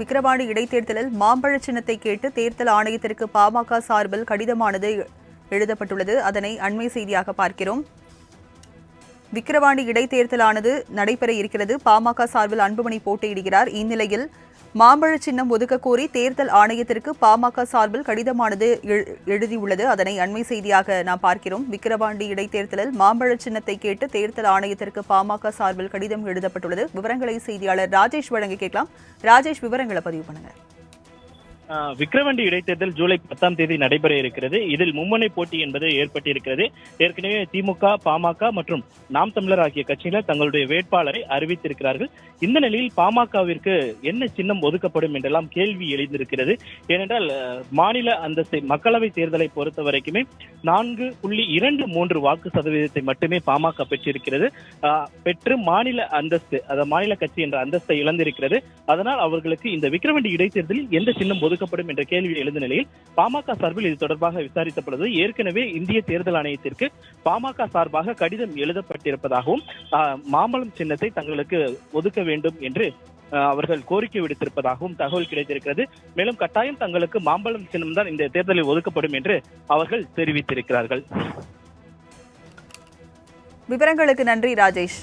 விக்கிரவாண்டி இடைத்தேர்தலில் மாம்பழ சின்னத்தை கேட்டு தேர்தல் ஆணையத்திற்கு பாமக சார்பில் கடிதமானது எழுதப்பட்டுள்ளது. அதனை அண்மை செய்தியாக பார்க்கிறோம். விக்கிரவாண்டி இடைத்தேர்தலானது நடைபெற இருக்கிறது. பாமக சார்பில் அன்புமணி போட்டியிடுகிறார். இந்நிலையில் மாம்பழ சின்னம் ஒதுக்க கோரி தேர்தல் ஆணையத்திற்கு பாமக சார்பில் கடிதமானது எழுதியுள்ளது. அதனை அண்மை செய்தியாக நாம் பார்க்கிறோம். விக்கிரவாண்டி இடைத்தேர்தலில் மாம்பழ சின்னத்தை கேட்டு தேர்தல் ஆணையத்திற்கு பாமக சார்பில் கடிதம் எழுதப்பட்டுள்ளது. விவரங்களை செய்தியாளர் ராஜேஷ் வழங்க கேட்கலாம். ராஜேஷ், விவரங்களை பதிவு பண்ணுங்க. விக்கிரவாண்டி இடைத்தேர்தல் ஜூலை 10ஆம் தேதி நடைபெற இருக்கிறது. இதில் மும்முனை போட்டி என்பது ஏற்பட்டிருக்கிறது. ஏற்கனவே திமுக, பாமக மற்றும் நாம் தமிழர் ஆகிய கட்சியினர் தங்களுடைய வேட்பாளரை அறிவித்திருக்கிறார்கள். இந்த நிலையில் பாமகவிற்கு என்ன சின்னம் ஒதுக்கப்படும் என்றெல்லாம் கேள்வி எழுந்திருக்கிறது. ஏனென்றால் மாநில அந்தஸ்தை மக்களவை தேர்தலை பொறுத்த வரைக்குமே 4.23 வாக்கு சதவீதத்தை மட்டுமே பாமக பெற்றிருக்கிறது. பெற்று மாநில அந்தஸ்து, அதாவது மாநில கட்சி என்ற அந்தஸ்தை இழந்திருக்கிறது. அதனால் அவர்களுக்கு இந்த விக்கிரவாண்டி இடைத்தேர்தலில் எந்த சின்னம் ஒதுக்கப்படும் என்ற கேள்வி எழுந்த நிலையில் பாமக சார்பில் இது தொடர்பாக விசாரிக்கப்படுவது. ஏற்கனவே இந்திய தேர்தல் ஆணையத்திற்கு பாமக சார்பாக கடிதம் எழுதப்பட்டிருப்பதாகவும் மாம்பழம் சின்னத்தை தங்களுக்கு ஒதுக்க வேண்டும் என்று அவர்கள் கோரிக்கை விடுத்திருப்பதாகவும் தகவல் கிடைத்திருக்கிறது. மேலும் கட்டாயம் தங்களுக்கு மாம்பழம் சின்னம் தான் இந்த தேர்தலில் ஒதுக்கப்படும் என்று அவர்கள் தெரிவித்திருக்கிறார்கள். விவரங்களுக்கு நன்றி ராஜேஷ்.